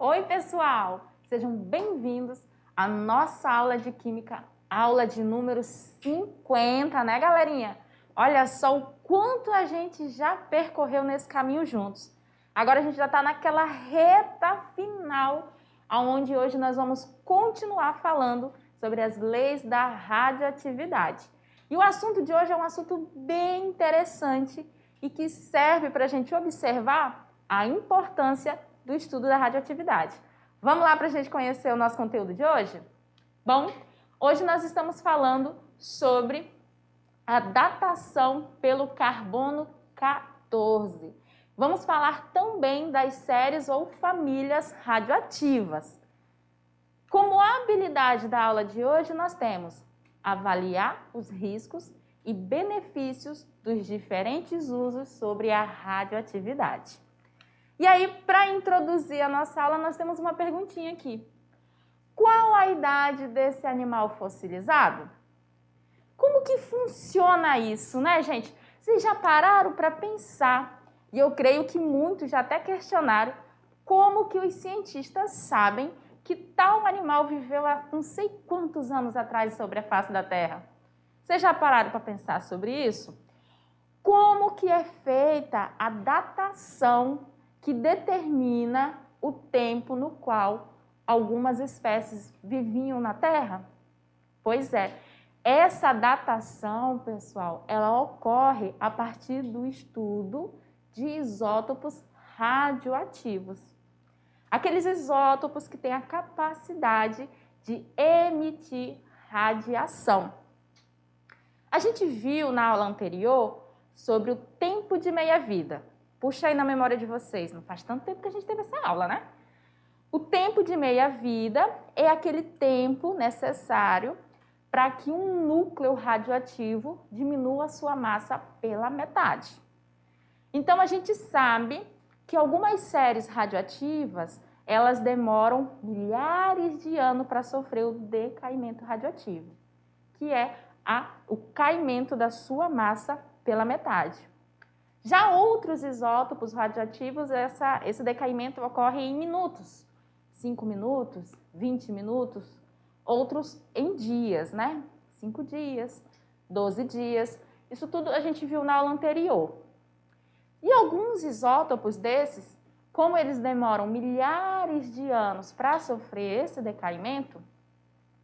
Oi, pessoal! Sejam bem-vindos à nossa aula de Química, aula de número 50, né, galerinha? Olha só o quanto a gente já percorreu nesse caminho juntos. Agora a gente já está naquela reta final, onde hoje nós vamos continuar falando sobre as leis da radioatividade. E o assunto de hoje é um assunto bem interessante e que serve para a gente observar a importância do estudo da radioatividade. Vamos lá para a gente conhecer o nosso conteúdo de hoje? Bom, hoje nós estamos falando sobre a datação pelo carbono 14. Vamos falar também das séries ou famílias radioativas. Como habilidade da aula de hoje, nós temos avaliar os riscos e benefícios dos diferentes usos sobre a radioatividade. E aí, para introduzir a nossa aula, nós temos uma perguntinha aqui. Qual a idade desse animal fossilizado? Como que funciona isso, né, gente? Vocês já pararam para pensar? E eu creio que muitos já até questionaram como que os cientistas sabem que tal animal viveu há não sei quantos anos atrás sobre a face da Terra. Vocês já pararam para pensar sobre isso? Como que é feita a datação que determina o tempo no qual algumas espécies viviam na Terra? Pois é, essa datação, pessoal, ela ocorre a partir do estudo de isótopos radioativos. Aqueles isótopos que têm a capacidade de emitir radiação. A gente viu na aula anterior sobre o tempo de meia-vida. Puxa aí na memória de vocês, não faz tanto tempo que a gente teve essa aula, né? O tempo de meia-vida é aquele tempo necessário para que um núcleo radioativo diminua a sua massa pela metade. Então, a gente sabe que algumas séries radioativas, elas demoram milhares de anos para sofrer o decaimento radioativo, que é o caimento da sua massa pela metade. Já outros isótopos radioativos, esse decaimento ocorre em minutos, 5 minutos, 20 minutos, outros em dias, né? 5 dias, 12 dias, isso tudo a gente viu na aula anterior. E alguns isótopos desses, como eles demoram milhares de anos para sofrer esse decaimento,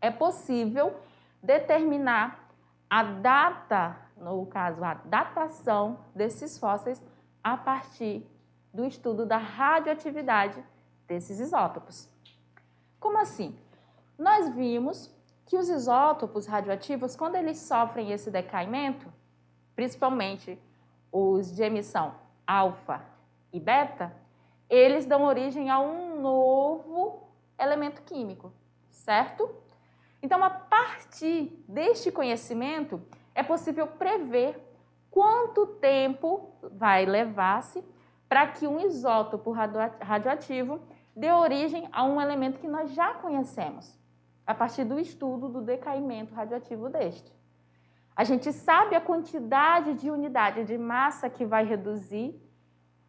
é possível determinar a data, no caso, a datação desses fósseis a partir do estudo da radioatividade desses isótopos. Como assim? Nós vimos que os isótopos radioativos, quando eles sofrem esse decaimento, principalmente os de emissão alfa e beta, eles dão origem a um novo elemento químico, certo? Então, a partir deste conhecimento, é possível prever quanto tempo vai levar-se para que um isótopo radioativo dê origem a um elemento que nós já conhecemos, a partir do estudo do decaimento radioativo deste. A gente sabe a quantidade de unidade de massa que vai reduzir,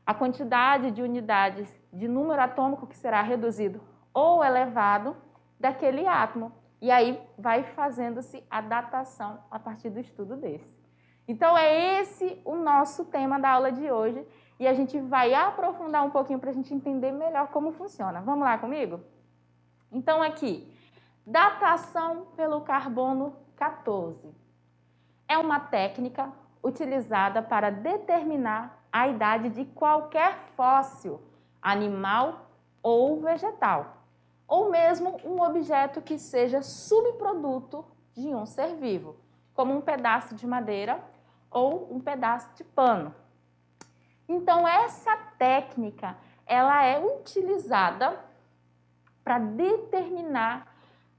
a quantidade de unidades de número atômico que será reduzido ou elevado daquele átomo. E aí vai fazendo-se a datação a partir do estudo desse. Então é esse o nosso tema da aula de hoje e a gente vai aprofundar um pouquinho para a gente entender melhor como funciona. Vamos lá comigo? Então aqui, datação pelo carbono 14. É uma técnica utilizada para determinar a idade de qualquer fóssil, animal ou vegetal, ou mesmo um objeto que seja subproduto de um ser vivo, como um pedaço de madeira ou um pedaço de pano. Então, essa técnica, ela é utilizada para determinar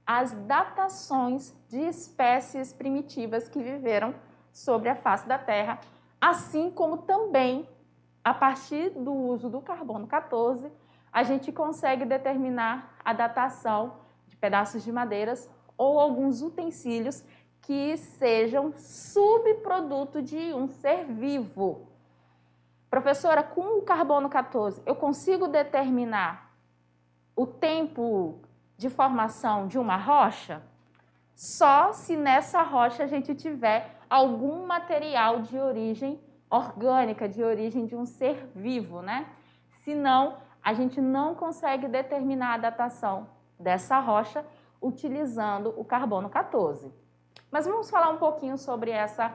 as datações de espécies primitivas que viveram sobre a face da Terra, assim como também, a partir do uso do carbono 14, a gente consegue determinar a datação de pedaços de madeiras ou alguns utensílios que sejam subproduto de um ser vivo. Professora, com o carbono 14, eu consigo determinar o tempo de formação de uma rocha só se nessa rocha a gente tiver algum material de origem orgânica, de origem de um ser vivo, né? Senão, a gente não consegue determinar a datação dessa rocha utilizando o carbono 14. Mas vamos falar um pouquinho sobre essa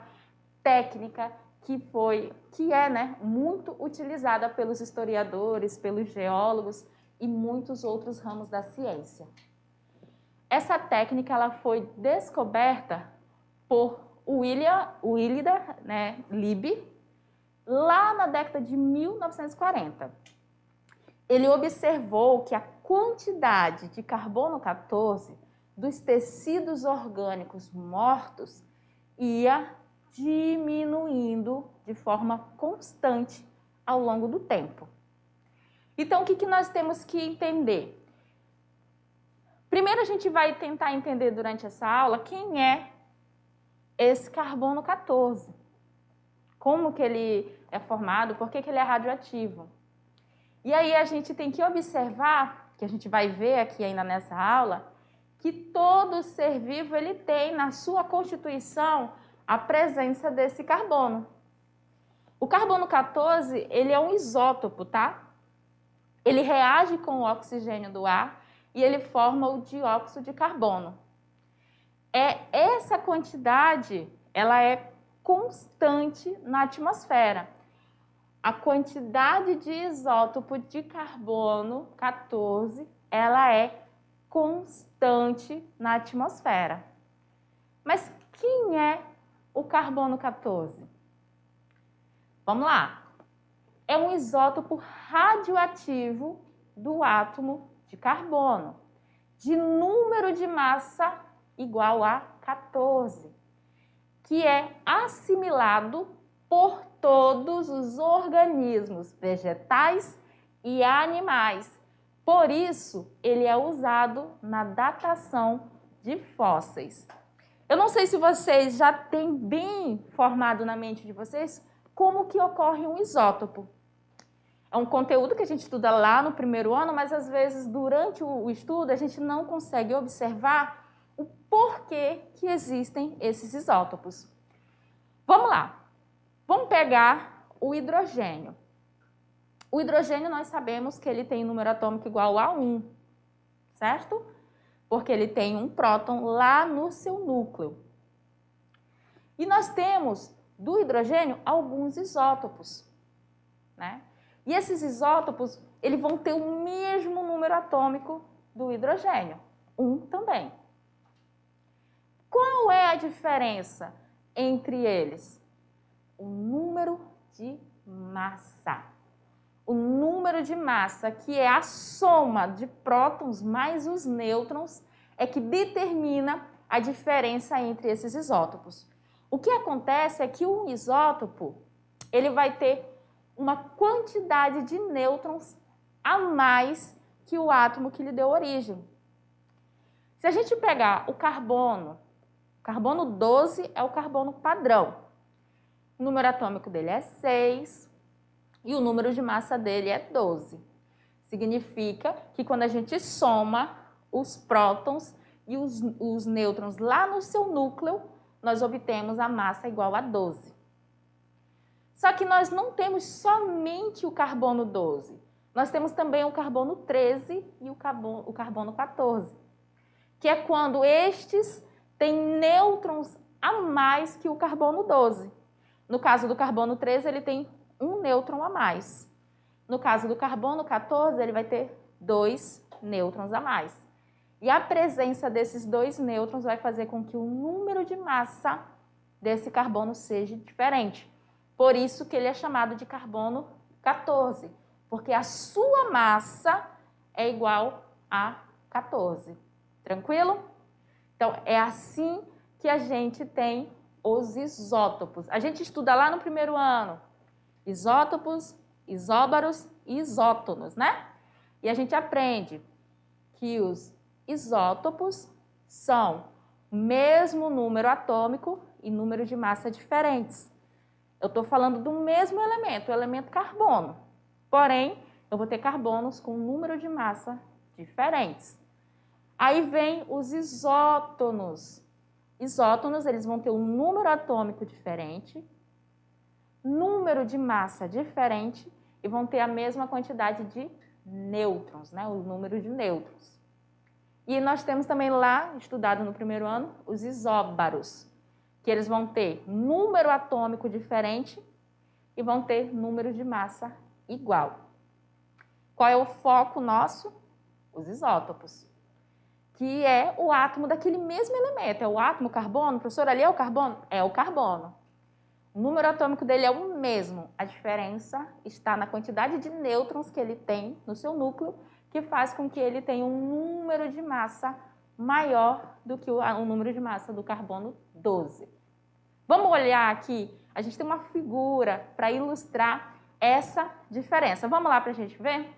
técnica que é, né, muito utilizada pelos historiadores, pelos geólogos e muitos outros ramos da ciência. Essa técnica ela foi descoberta por Willard, né, Libby, lá na década de 1940. Ele observou que a quantidade de carbono 14 dos tecidos orgânicos mortos ia diminuindo de forma constante ao longo do tempo. Então, o que nós temos que entender? Primeiro, a gente vai tentar entender durante essa aula quem é esse carbono 14. Como que ele é formado, por que ele é radioativo. E aí a gente tem que observar, que a gente vai ver aqui ainda nessa aula, que todo ser vivo ele tem na sua constituição a presença desse carbono. O carbono 14, ele é um isótopo, tá? Ele reage com o oxigênio do ar e ele forma o dióxido de carbono. Essa quantidade, ela é constante na atmosfera. A quantidade de isótopo de carbono 14, ela é constante na atmosfera. Mas quem é o carbono 14? Vamos lá. É um isótopo radioativo do átomo de carbono, de número de massa igual a 14, que é assimilado por todos os organismos vegetais e animais. Por isso, ele é usado na datação de fósseis. Eu não sei se vocês já têm bem formado na mente de vocês como que ocorre um isótopo. É um conteúdo que a gente estuda lá no primeiro ano, mas às vezes durante o estudo a gente não consegue observar o porquê que existem esses isótopos. Vamos lá. Vamos pegar o hidrogênio. O hidrogênio nós sabemos que ele tem número atômico igual a 1, certo? Porque ele tem um próton lá no seu núcleo. E nós temos do hidrogênio alguns isótopos, né? E esses isótopos, eles vão ter o mesmo número atômico do hidrogênio, 1 também. Qual é a diferença entre eles? O número de massa. O número de massa, que é a soma de prótons mais os nêutrons, é que determina a diferença entre esses isótopos. O que acontece é que um isótopo, ele vai ter uma quantidade de nêutrons a mais que o átomo que lhe deu origem. Se a gente pegar o carbono 12 é o carbono padrão. O número atômico dele é 6 e o número de massa dele é 12. Significa que quando a gente soma os prótons e os nêutrons lá no seu núcleo, nós obtemos a massa igual a 12. Só que nós não temos somente o carbono 12. Nós temos também o carbono 13 e o carbono 14, que é quando estes têm nêutrons a mais que o carbono 12. No caso do carbono 13, ele tem um nêutron a mais. No caso do carbono 14, ele vai ter 2 nêutrons a mais. E a presença desses 2 nêutrons vai fazer com que o número de massa desse carbono seja diferente. Por isso que ele é chamado de carbono 14, porque a sua massa é igual a 14. Tranquilo? Então, é assim que a gente tem os isótopos. A gente estuda lá no primeiro ano isótopos, isóbaros e isótonos, né? E a gente aprende que os isótopos são o mesmo número atômico e número de massa diferentes. Eu estou falando do mesmo elemento, o elemento carbono. Porém, eu vou ter carbonos com um número de massa diferentes. Aí vem os isótonos. Isótonos, eles vão ter um número atômico diferente, número de massa diferente e vão ter a mesma quantidade de nêutrons, né? O número de nêutrons. E nós temos também lá, estudado no primeiro ano, os isóbaros, que eles vão ter número atômico diferente e vão ter número de massa igual. Qual é o foco nosso? Os isótopos, que é o átomo daquele mesmo elemento. É o átomo carbono? Professor, ali é o carbono? É o carbono. O número atômico dele é o mesmo. A diferença está na quantidade de nêutrons que ele tem no seu núcleo, que faz com que ele tenha um número de massa maior do que o número de massa do carbono 12. Vamos olhar aqui, a gente tem uma figura para ilustrar essa diferença. Vamos lá para a gente ver?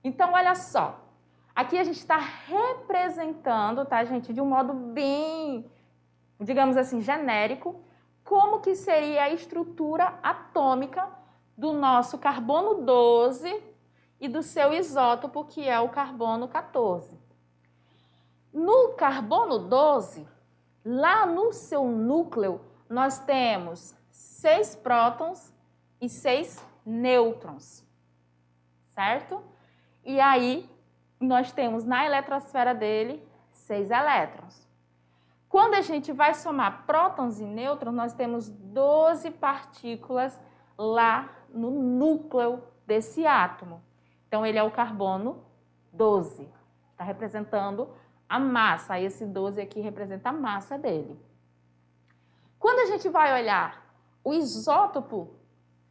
Então, olha só. Aqui a gente está representando, tá, gente, de um modo bem, digamos assim, genérico, como que seria a estrutura atômica do nosso carbono 12 e do seu isótopo, que é o carbono 14. No carbono 12, lá no seu núcleo, nós temos 6 prótons e 6 nêutrons, certo? E aí, nós temos na eletrosfera dele 6 elétrons. Quando a gente vai somar prótons e nêutrons, nós temos 12 partículas lá no núcleo desse átomo. Então, ele é o carbono 12. Está representando a massa. Esse 12 aqui representa a massa dele. Quando a gente vai olhar o isótopo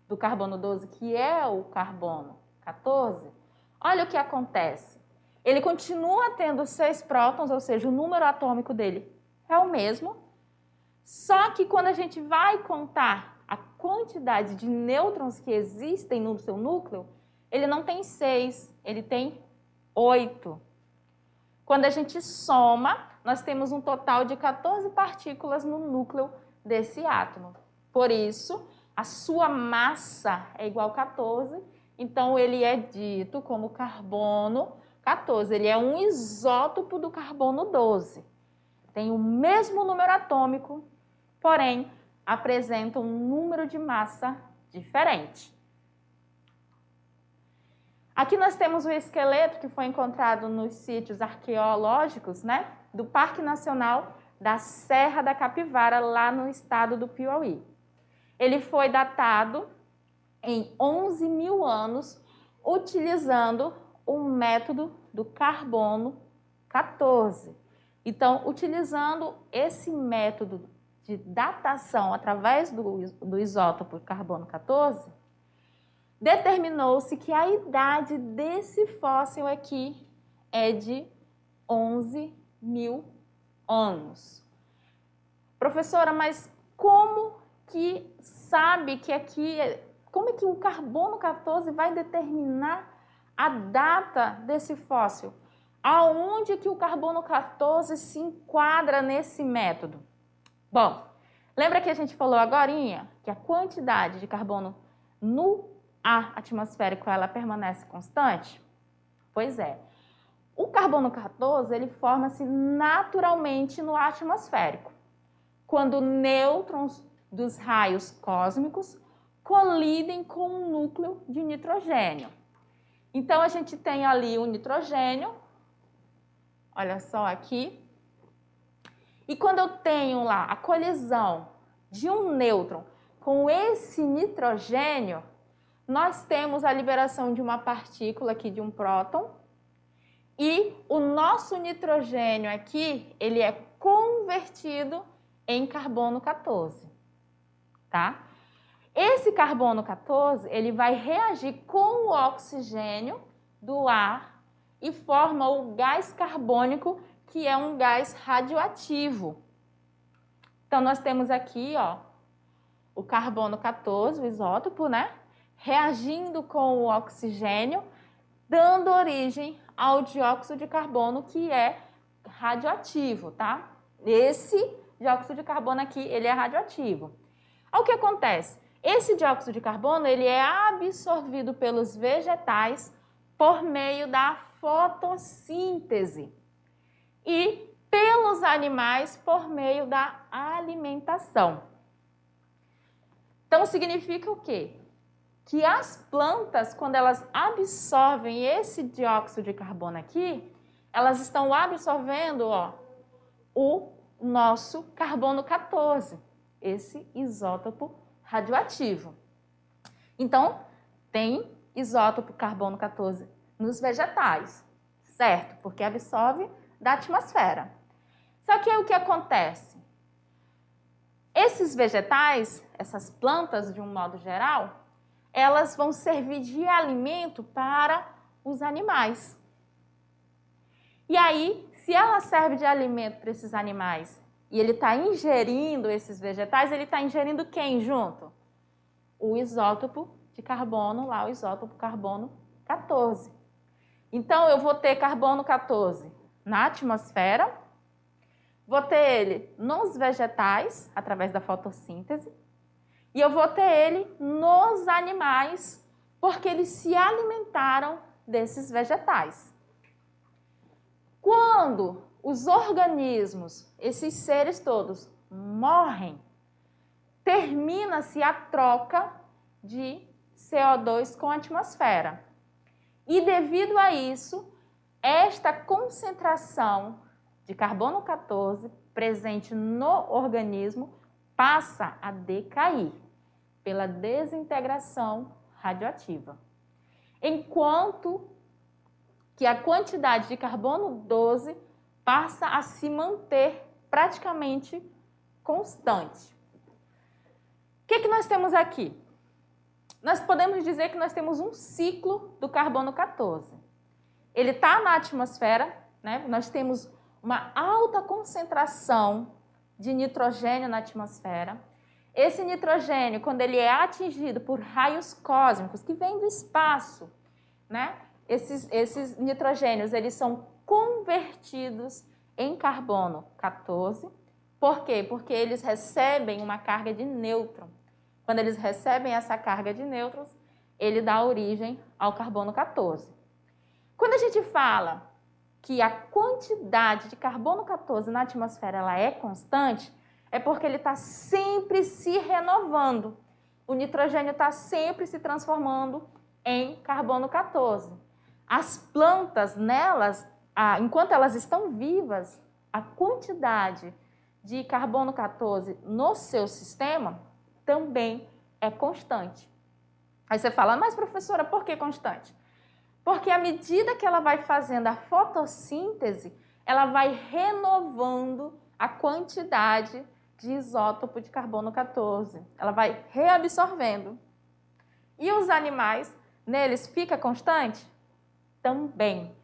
do carbono 12, que é o carbono 14, olha o que acontece. Ele continua tendo 6 prótons, ou seja, o número atômico dele é o mesmo, só que quando a gente vai contar a quantidade de nêutrons que existem no seu núcleo, ele não tem 6, ele tem 8. Quando a gente soma, nós temos um total de 14 partículas no núcleo desse átomo. Por isso, a sua massa é igual a 14, então ele é dito como carbono 14. Ele é um isótopo do carbono 12. Tem o mesmo número atômico, porém apresenta um número de massa diferente. Aqui nós temos o esqueleto que foi encontrado nos sítios arqueológicos, né, do Parque Nacional da Serra da Capivara, lá no estado do Piauí. Ele foi datado em 11 mil anos, utilizando o método do carbono 14. Então, utilizando esse método de datação através do isótopo carbono 14, determinou-se que a idade desse fóssil aqui é de 11 mil anos. Professora, mas como que sabe que aqui, como é que o carbono 14 vai determinar a data desse fóssil? Aonde que o carbono 14 se enquadra nesse método? Bom, lembra que a gente falou agorinha que a quantidade de carbono no ar atmosférico ela permanece constante? Pois é. O carbono 14 ele forma-se naturalmente no ar atmosférico, quando nêutrons dos raios cósmicos colidem com um núcleo de nitrogênio. Então, a gente tem ali o nitrogênio, olha só aqui, e quando eu tenho lá a colisão de um nêutron com esse nitrogênio, nós temos a liberação de uma partícula aqui, de um próton, e o nosso nitrogênio aqui, ele é convertido em carbono 14, tá? Esse carbono 14, ele vai reagir com o oxigênio do ar e forma o gás carbônico, que é um gás radioativo. Então, nós temos aqui, ó, o carbono 14, o isótopo, né? Reagindo com o oxigênio, dando origem ao dióxido de carbono, que é radioativo, tá? Esse dióxido de carbono aqui, ele é radioativo. O que acontece? Esse dióxido de carbono, ele é absorvido pelos vegetais por meio da fotossíntese e pelos animais por meio da alimentação. Então, significa o quê? Que as plantas, quando elas absorvem esse dióxido de carbono aqui, elas estão absorvendo, ó, o nosso carbono 14, esse isótopo radioativo. Então, tem isótopo carbono 14 nos vegetais, certo? Porque absorve da atmosfera. Só que aí o que acontece? Esses vegetais, essas plantas de um modo geral, elas vão servir de alimento para os animais. E aí, se ela serve de alimento para esses animais e ele está ingerindo esses vegetais, ele está ingerindo quem junto? O isótopo de carbono, lá o isótopo carbono 14. Então, eu vou ter carbono 14 na atmosfera, vou ter ele nos vegetais, através da fotossíntese, e eu vou ter ele nos animais, porque eles se alimentaram desses vegetais. Quando os organismos, esses seres todos, morrem, termina-se a troca de CO2 com a atmosfera. E devido a isso, esta concentração de carbono 14 presente no organismo passa a decair pela desintegração radioativa. Enquanto que a quantidade de carbono 12 passa a se manter praticamente constante. O que nós temos aqui? Nós podemos dizer que nós temos um ciclo do carbono 14. Ele está na atmosfera, né? Nós temos uma alta concentração de nitrogênio na atmosfera. Esse nitrogênio, quando ele é atingido por raios cósmicos que vêm do espaço, né? Esses nitrogênios, eles são convertidos em carbono 14. Por quê? Porque eles recebem uma carga de nêutron. Quando eles recebem essa carga de nêutrons, ele dá origem ao carbono 14. Quando a gente fala que a quantidade de carbono 14 na atmosfera ela é constante, é porque ele está sempre se renovando. O nitrogênio está sempre se transformando em carbono 14. As plantas, nelas, enquanto elas estão vivas, a quantidade de carbono 14 no seu sistema também é constante. Aí você fala, mas professora, por que constante? Porque à medida que ela vai fazendo a fotossíntese, ela vai renovando a quantidade de isótopo de carbono 14. Ela vai reabsorvendo. E os animais, neles, fica constante? Também.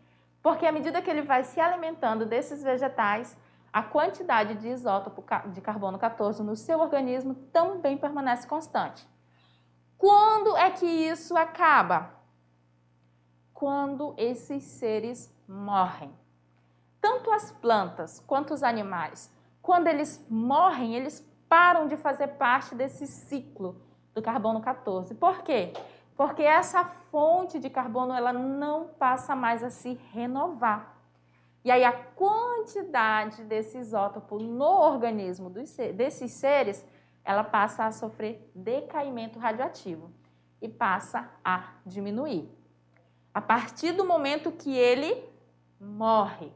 Porque à medida que ele vai se alimentando desses vegetais, a quantidade de isótopo de carbono 14 no seu organismo também permanece constante. Quando é que isso acaba? Quando esses seres morrem. Tanto as plantas quanto os animais, quando eles morrem, eles param de fazer parte desse ciclo do carbono 14. Por quê? Porque essa fonte de carbono ela não passa mais a se renovar. E aí a quantidade desse isótopo no organismo desses seres, ela passa a sofrer decaimento radioativo e passa a diminuir. A partir do momento que ele morre.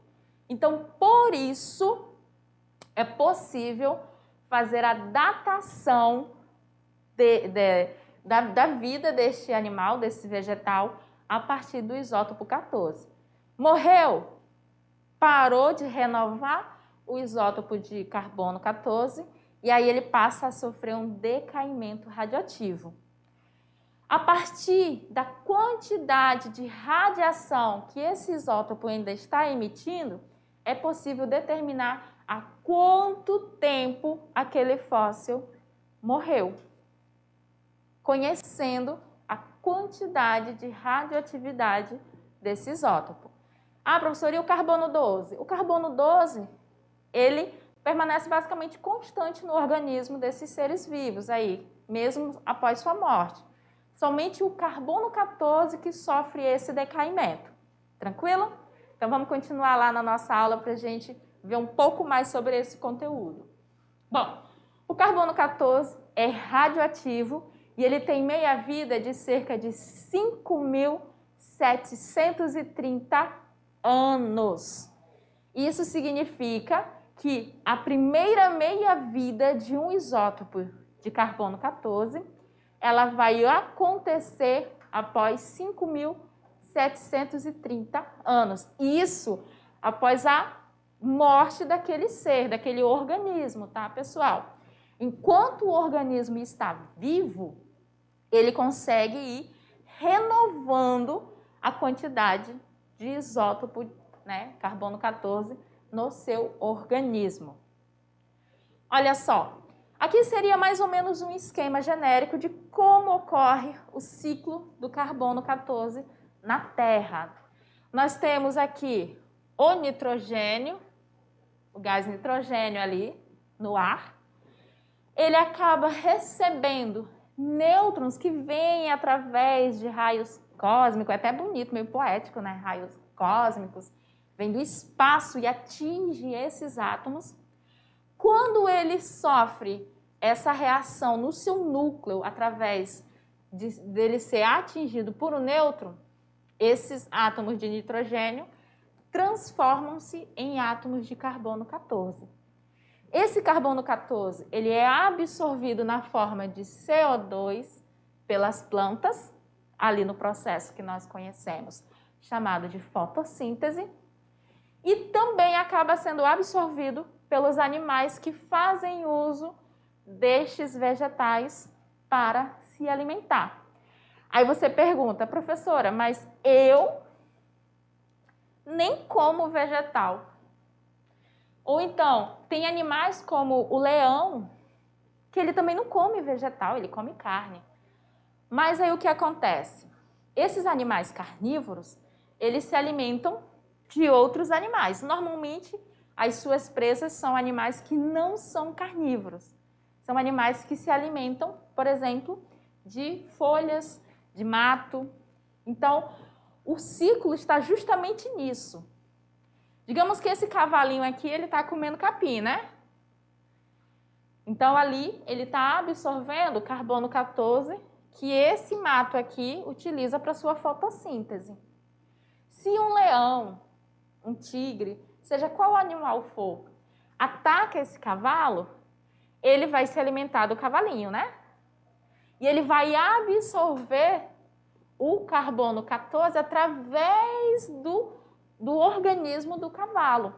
Então, por isso, é possível fazer a datação da vida deste animal, desse vegetal, a partir do isótopo 14. Morreu? Parou de renovar o isótopo de carbono 14 e aí ele passa a sofrer um decaimento radioativo. A partir da quantidade de radiação que esse isótopo ainda está emitindo, é possível determinar há quanto tempo aquele fóssil morreu, conhecendo a quantidade de radioatividade desse isótopo. Ah, professor, e o carbono 12? O carbono 12, ele permanece basicamente constante no organismo desses seres vivos aí, mesmo após sua morte. somente o carbono 14 que sofre esse decaimento. Tranquilo? Então vamos continuar lá na nossa aula para a gente ver um pouco mais sobre esse conteúdo. Bom, o carbono 14 é radioativo e ele tem meia-vida de cerca de 5.730 anos. Isso significa que a primeira meia-vida de um isótopo de carbono 14, ela vai acontecer após 5.730 anos. Isso após a morte daquele ser, daquele organismo, tá, pessoal? Enquanto o organismo está vivo, ele consegue ir renovando a quantidade de isótopo, né, carbono 14, no seu organismo. Olha só, aqui seria mais ou menos um esquema genérico de como ocorre o ciclo do carbono 14 na Terra. Nós temos aqui o nitrogênio, o gás nitrogênio ali no ar. Ele acaba recebendo nêutrons que vêm através de raios cósmicos, é até bonito, meio poético, né? Raios cósmicos, vem do espaço e atinge esses átomos. Quando ele sofre essa reação no seu núcleo, através dele ser atingido por um nêutron, esses átomos de nitrogênio transformam-se em átomos de carbono 14. Esse carbono 14, ele é absorvido na forma de CO2 pelas plantas, ali no processo que nós conhecemos, chamado de fotossíntese, e também acaba sendo absorvido pelos animais que fazem uso destes vegetais para se alimentar. Aí você pergunta, professora, mas eu nem como vegetal. Ou então, tem animais como o leão, que ele também não come vegetal, ele come carne. Mas aí o que acontece? Esses animais carnívoros, eles se alimentam de outros animais. Normalmente, as suas presas são animais que não são carnívoros. São animais que se alimentam, por exemplo, de folhas, de mato. Então, o ciclo está justamente nisso. Digamos que esse cavalinho aqui, ele está comendo capim, né? Então, ali, ele está absorvendo carbono 14, que esse mato aqui utiliza para sua fotossíntese. Se um leão, um tigre, seja qual animal for, ataca esse cavalo, ele vai se alimentar do cavalinho, né? E ele vai absorver o carbono 14 através do organismo do cavalo.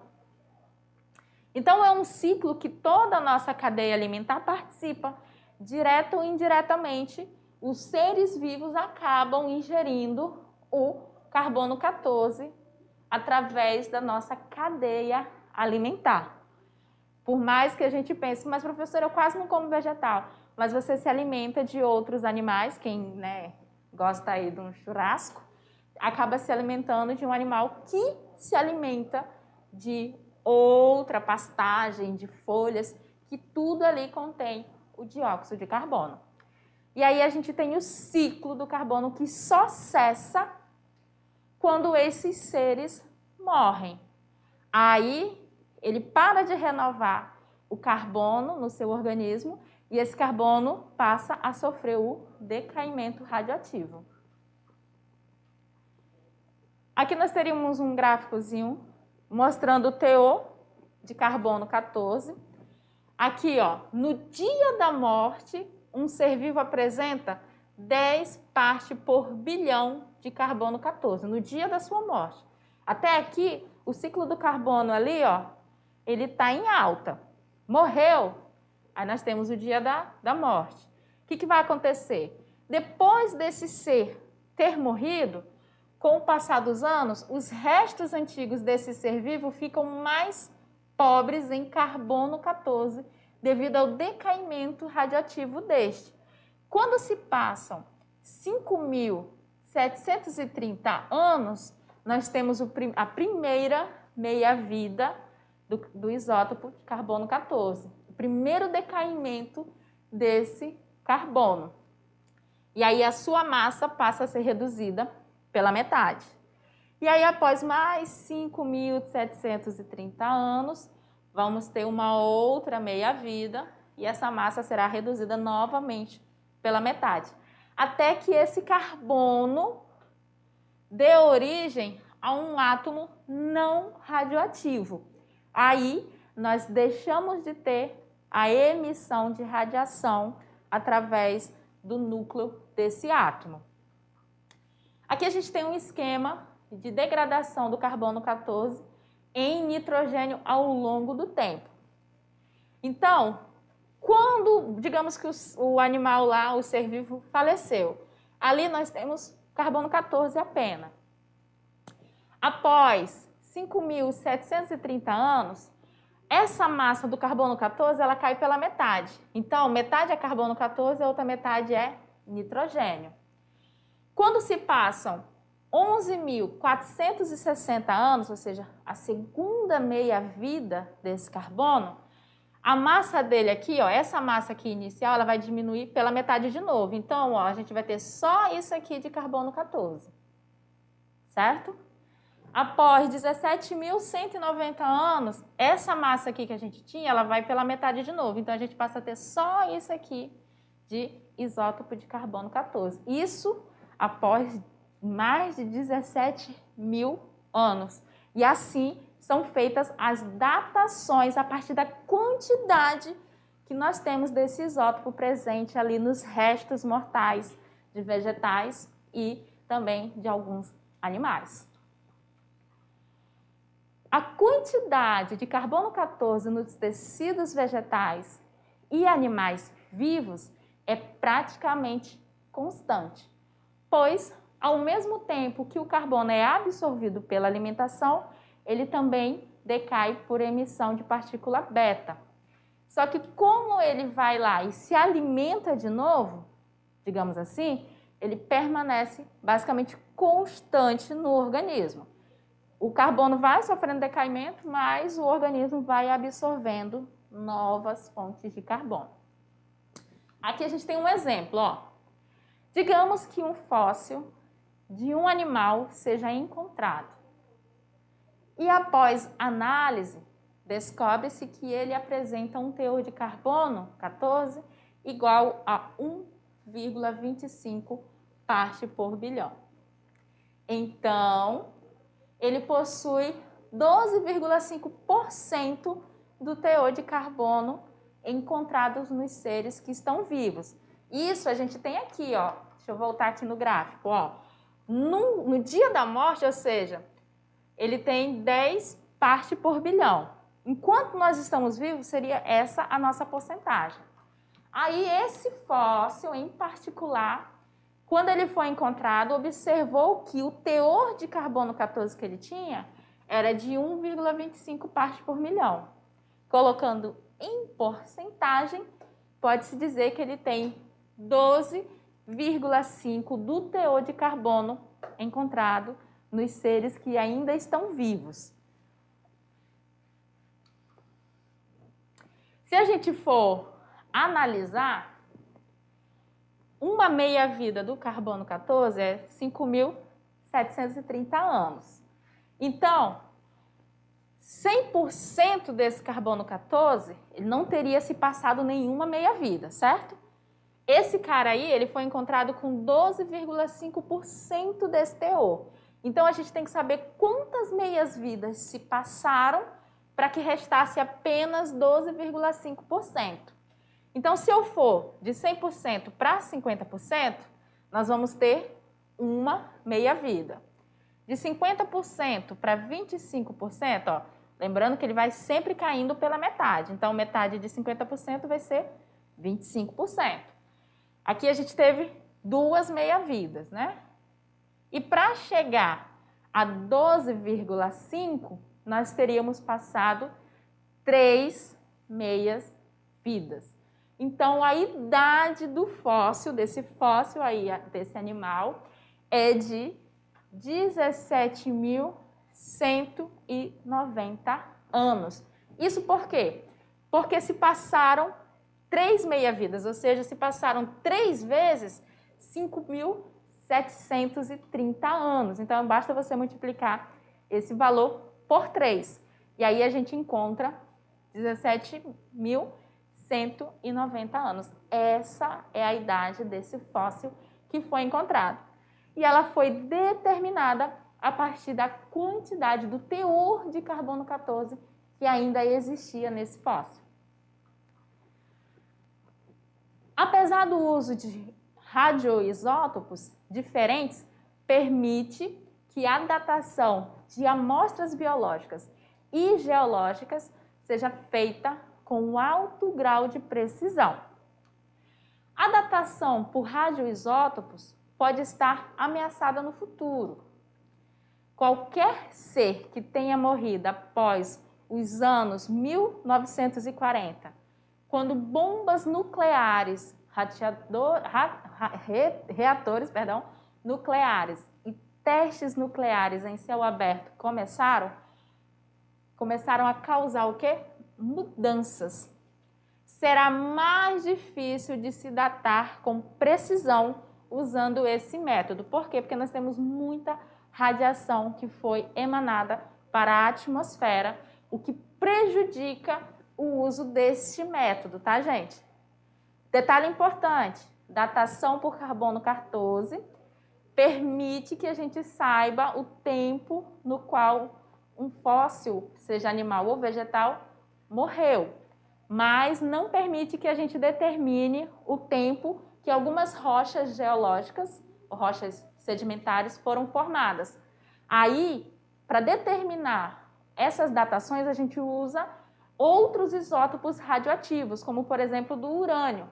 Então, é um ciclo que toda a nossa cadeia alimentar participa, direto ou indiretamente, os seres vivos acabam ingerindo o carbono 14 através da nossa cadeia alimentar. Por mais que a gente pense, mas professora, eu quase não como vegetal, mas você se alimenta de outros animais, quem, né, gosta aí de um churrasco, acaba se alimentando de um animal que se alimenta de outra pastagem, de folhas, que tudo ali contém o dióxido de carbono. E aí a gente tem o ciclo do carbono que só cessa quando esses seres morrem. Aí ele para de renovar o carbono no seu organismo e esse carbono passa a sofrer o decaimento radioativo. Aqui nós teríamos um gráficozinho mostrando o teor de carbono 14. Aqui, ó, no dia da morte, um ser vivo apresenta 10 partes por bilhão de carbono 14, no dia da sua morte. Até aqui, o ciclo do carbono ali, ó, ele está em alta. Morreu, aí nós temos o dia da morte. O que vai acontecer? Depois desse ser ter morrido, com o passar dos anos, os restos antigos desse ser vivo ficam mais pobres em carbono 14, devido ao decaimento radioativo deste. Quando se passam 5.730 anos, nós temos a primeira meia-vida do isótopo de carbono 14, o primeiro decaimento desse carbono. E aí a sua massa passa a ser reduzida pela metade. E aí, após mais 5.730 anos, vamos ter uma outra meia-vida e essa massa será reduzida novamente pela metade. Até que esse carbono dê origem a um átomo não radioativo. Aí, nós deixamos de ter a emissão de radiação através do núcleo desse átomo. Aqui a gente tem um esquema de degradação do carbono 14 em nitrogênio ao longo do tempo. Então, quando, digamos que o animal lá, o ser vivo, faleceu, ali nós temos carbono 14 apenas. Após 5.730 anos, essa massa do carbono 14 ela cai pela metade. Então, metade é carbono 14 e a outra metade é nitrogênio. Quando se passam 11.460 anos, ou seja, a segunda meia-vida desse carbono, a massa dele aqui, ó, essa massa aqui inicial, ela vai diminuir pela metade de novo. Então, ó, a gente vai ter só isso aqui de carbono 14, certo? Após 17.190 anos, essa massa aqui que a gente tinha, ela vai pela metade de novo. Então, a gente passa a ter só isso aqui de isótopo de carbono 14. Isso após mais de 17.000 anos. E assim são feitas as datações a partir da quantidade que nós temos desse isótopo presente ali nos restos mortais de vegetais e também de alguns animais. A quantidade de carbono 14 nos tecidos vegetais e animais vivos é praticamente constante, pois, ao mesmo tempo que o carbono é absorvido pela alimentação, ele também decai por emissão de partícula beta. Só que como ele vai lá e se alimenta de novo, digamos assim, ele permanece basicamente constante no organismo. O carbono vai sofrendo decaimento, mas o organismo vai absorvendo novas fontes de carbono. Aqui a gente tem um exemplo, ó. Digamos que um fóssil de um animal seja encontrado. E após análise, descobre-se que ele apresenta um teor de carbono 14 igual a 1,25 parte por bilhão. Então, ele possui 12,5% do teor de carbono encontrados nos seres que estão vivos. Isso a gente tem aqui, ó. Deixa eu voltar aqui no gráfico, ó. No dia da morte, ou seja, ele tem 10 partes por bilhão. Enquanto nós estamos vivos, seria essa a nossa porcentagem. Aí esse fóssil em particular, quando ele foi encontrado, observou que o teor de carbono 14 que ele tinha era de 1,25 partes por milhão. Colocando em porcentagem, pode-se dizer que ele tem 12,5 do teor de carbono encontrado nos seres que ainda estão vivos. Se a gente for analisar, uma meia-vida do carbono 14 é 5.730 anos. Então, 100% desse carbono 14, ele não teria se passado nenhuma meia-vida, certo? Esse cara aí, ele foi encontrado com 12,5% desse teor. Então, a gente tem que saber quantas meias-vidas se passaram para que restasse apenas 12,5%. Então, se eu for de 100% para 50%, nós vamos ter uma meia-vida. De 50% para 25%, ó, lembrando que ele vai sempre caindo pela metade. Então, metade de 50% vai ser 25%. Aqui a gente teve duas meia-vidas, né? E para chegar a 12,5%, nós teríamos passado 3 meias-vidas. Então, a idade do fóssil, desse fóssil aí, desse animal, é de 17.190 anos. Isso por quê? Porque se passaram 3 meia-vidas, ou seja, se passaram 3 vezes 5.730 anos. Então, basta você multiplicar esse valor por 3. E aí a gente encontra 17.190 anos. Essa é a idade desse fóssil que foi encontrado. E ela foi determinada a partir da quantidade do teor de carbono 14 que ainda existia nesse fóssil. Apesar do uso de radioisótopos diferentes, permite que a datação de amostras biológicas e geológicas seja feita com um alto grau de precisão. A datação por radioisótopos pode estar ameaçada no futuro. Qualquer ser que tenha morrido após os anos 1940, quando bombas nucleares, reatores nucleares e testes nucleares em céu aberto começaram a causar o quê? Mudanças. Será mais difícil de se datar com precisão usando esse método. Por quê? Porque nós temos muita radiação que foi emanada para a atmosfera, o que prejudica o uso deste método, tá, gente? Detalhe importante, datação por carbono 14 permite que a gente saiba o tempo no qual um fóssil, seja animal ou vegetal, morreu, mas não permite que a gente determine o tempo que algumas rochas geológicas, rochas sedimentares, foram formadas. Aí, para determinar essas datações, a gente usa outros isótopos radioativos, como, por exemplo, do urânio.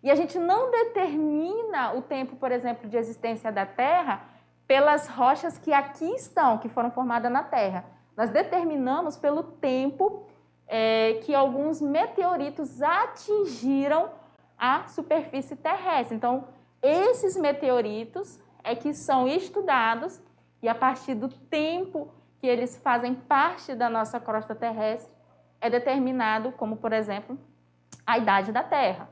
E a gente não determina o tempo, por exemplo, de existência da Terra pelas rochas que aqui estão, que foram formadas na Terra. Nós determinamos pelo tempo que alguns meteoritos atingiram a superfície terrestre. Então, esses meteoritos é que são estudados e a partir do tempo que eles fazem parte da nossa crosta terrestre é determinado como, por exemplo, a idade da Terra.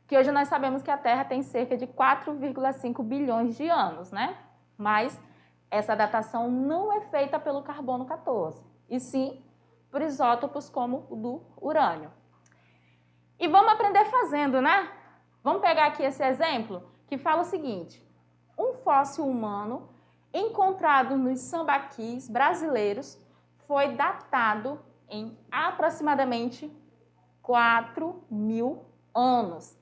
Que hoje nós sabemos que a Terra tem cerca de 4,5 bilhões de anos, né? Mas essa datação não é feita pelo carbono 14, e sim por isótopos como o do urânio. E vamos aprender fazendo, né? Vamos pegar aqui esse exemplo que fala o seguinte: um fóssil humano encontrado nos sambaquis brasileiros foi datado em aproximadamente 4.000 anos,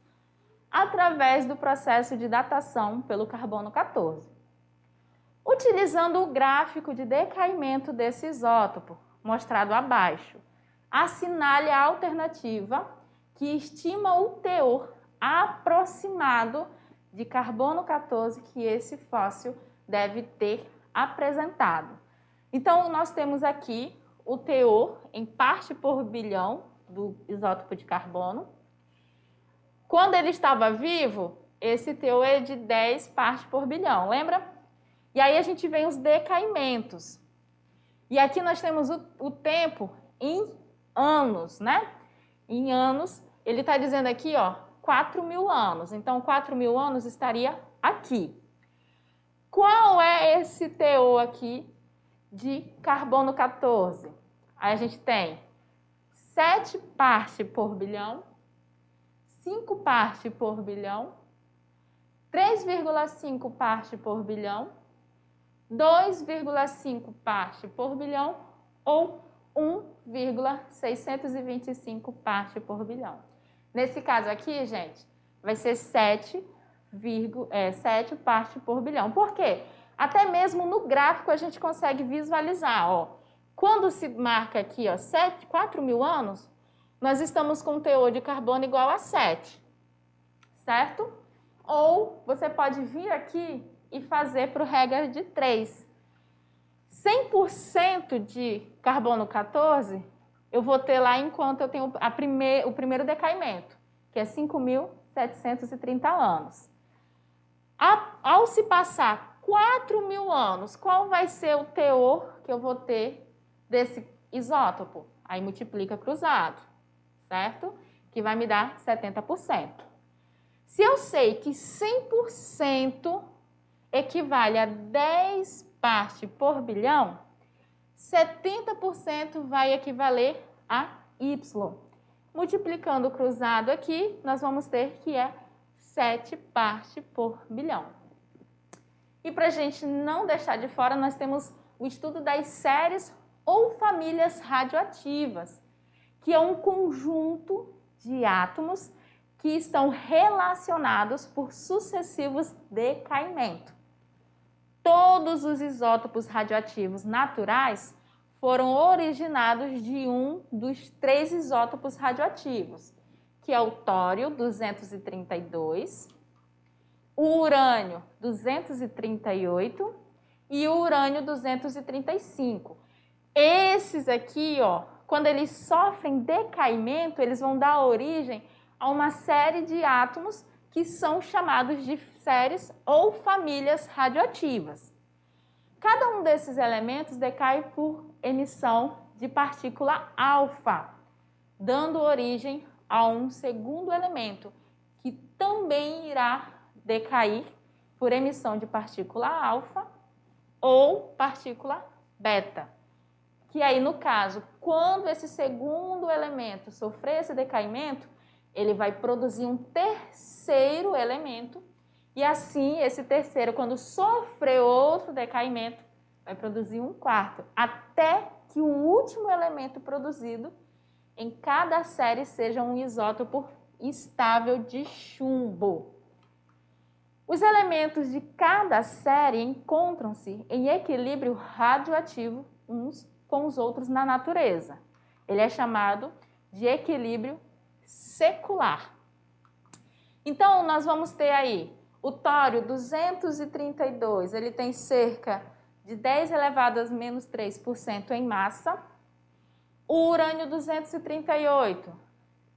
através do processo de datação pelo carbono 14. Utilizando o gráfico de decaimento desse isótopo, mostrado abaixo, assinale a alternativa que estima o teor aproximado de carbono 14 que esse fóssil deve ter apresentado. Então, nós temos aqui o teor em parte por bilhão do isótopo de carbono. Quando ele estava vivo, esse teor é de 10 partes por bilhão, lembra? E aí a gente vê os decaimentos. E aqui nós temos o tempo em anos, né? Em anos, ele está dizendo aqui, ó, 4.000 anos. Então, 4.000 anos estaria aqui. Qual é esse teor aqui de carbono 14? Aí a gente tem 7 partes por bilhão, 5 partes por bilhão, 3,5 partes por bilhão, 2,5 partes por bilhão ou 1,625 partes por bilhão. Nesse caso aqui, gente, vai ser 7 partes por bilhão. Por quê? Até mesmo no gráfico a gente consegue visualizar, ó. Quando se marca aqui, ó, 4.000 anos, nós estamos com um teor de carbono igual a 7, certo? Ou você pode vir aqui e fazer para o regra de 3. 100% de carbono 14, eu vou ter lá enquanto eu tenho o primeiro decaimento, que é 5.730 anos. Ao se passar 4.000 anos, qual vai ser o teor que eu vou ter desse isótopo? Aí multiplica cruzado, certo? Que vai me dar 70%. Se eu sei que 100% equivale a 10 partes por bilhão, 70% vai equivaler a Y. Multiplicando o cruzado aqui, nós vamos ter que é 7 partes por bilhão. E para a gente não deixar de fora, nós temos o estudo das séries ou famílias radioativas, que é um conjunto de átomos que estão relacionados por sucessivos decaimentos. Todos os isótopos radioativos naturais foram originados de um dos 3 isótopos radioativos, que é o tório-232, o urânio-238 e o urânio-235. Esses aqui, ó, quando eles sofrem decaimento, eles vão dar origem a uma série de átomos que são chamados de séries ou famílias radioativas. Cada um desses elementos decai por emissão de partícula alfa, dando origem a um segundo elemento, que também irá decair por emissão de partícula alfa ou partícula beta. Que aí, no caso, quando esse segundo elemento sofrer esse decaimento, ele vai produzir um terceiro elemento e assim esse terceiro, quando sofrer outro decaimento, vai produzir um quarto, até que o último elemento produzido em cada série seja um isótopo estável de chumbo. Os elementos de cada série encontram-se em equilíbrio radioativo uns com os outros na natureza. Ele é chamado de equilíbrio secular. Então, nós vamos ter aí o tório-232, ele tem cerca de 10 elevado a menos 3% em massa. O urânio-238,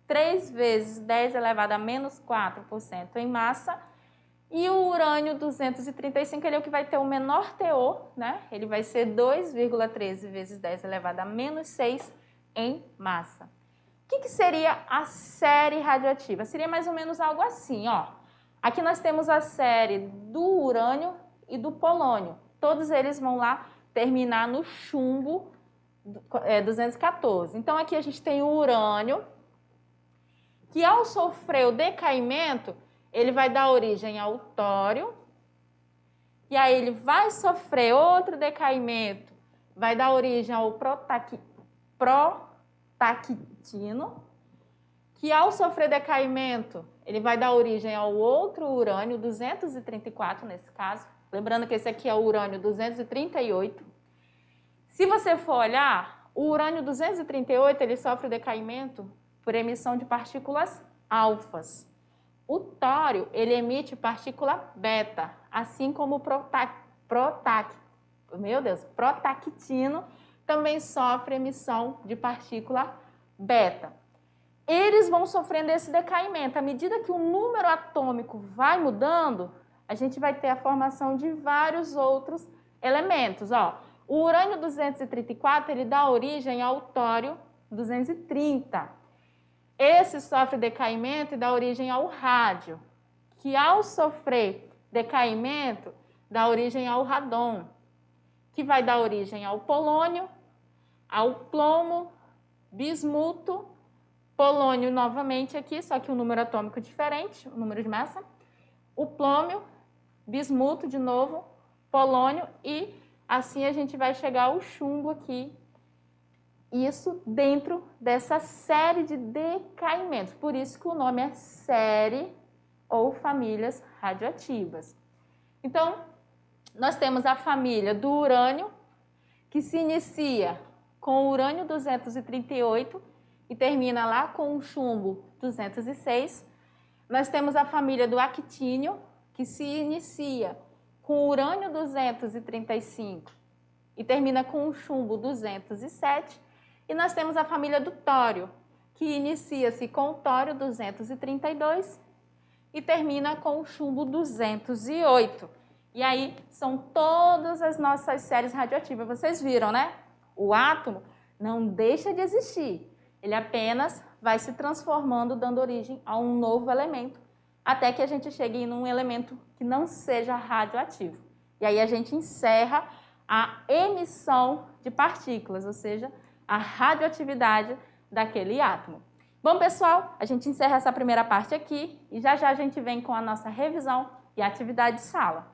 3 vezes 10 elevado a menos 4% em massa. E o urânio-235, ele é o que vai ter o menor teor, né? Ele vai ser 2,13 vezes 10 elevado a menos 6 em massa. O que seria a série radioativa? Seria mais ou menos algo assim, ó. Aqui nós temos a série do urânio e do polônio. Todos eles vão lá terminar no chumbo 214. Então, aqui a gente tem o urânio, que ao sofrer o decaimento, ele vai dar origem ao tório, e aí ele vai sofrer outro decaimento, vai dar origem ao protaquitino, que ao sofrer decaimento, ele vai dar origem ao outro urânio, 234 nesse caso. Lembrando que esse aqui é o urânio 238. Se você for olhar, o urânio 238 ele sofre decaimento por emissão de partículas alfas. O tório ele emite partícula beta, assim como o protaquitino também sofre emissão de partícula beta. Eles vão sofrendo esse decaimento. À medida que o número atômico vai mudando, a gente vai ter a formação de vários outros elementos. Ó, o urânio 234 ele dá origem ao tório 230. Esse sofre decaimento e dá origem ao rádio, que ao sofrer decaimento dá origem ao radon, que vai dar origem ao polônio, ao plomo, bismuto, polônio novamente aqui, só que o número atômico diferente, o número de massa, o plômio, bismuto de novo, polônio e assim a gente vai chegar ao chumbo aqui. Isso dentro dessa série de decaimentos. Por isso que o nome é série ou famílias radioativas. Então, nós temos a família do urânio, que se inicia com o urânio 238 e termina lá com o chumbo 206. Nós temos a família do actínio, que se inicia com o urânio 235 e termina com o chumbo 207. E nós temos a família do tório, que inicia-se com o tório 232 e termina com o chumbo 208. E aí são todas as nossas séries radioativas. Vocês viram, né? O átomo não deixa de existir. Ele apenas vai se transformando, dando origem a um novo elemento até que a gente chegue em um elemento que não seja radioativo. E aí a gente encerra a emissão de partículas, ou seja, a radioatividade daquele átomo. Bom, pessoal, a gente encerra essa primeira parte aqui e já já a gente vem com a nossa revisão e atividade de sala.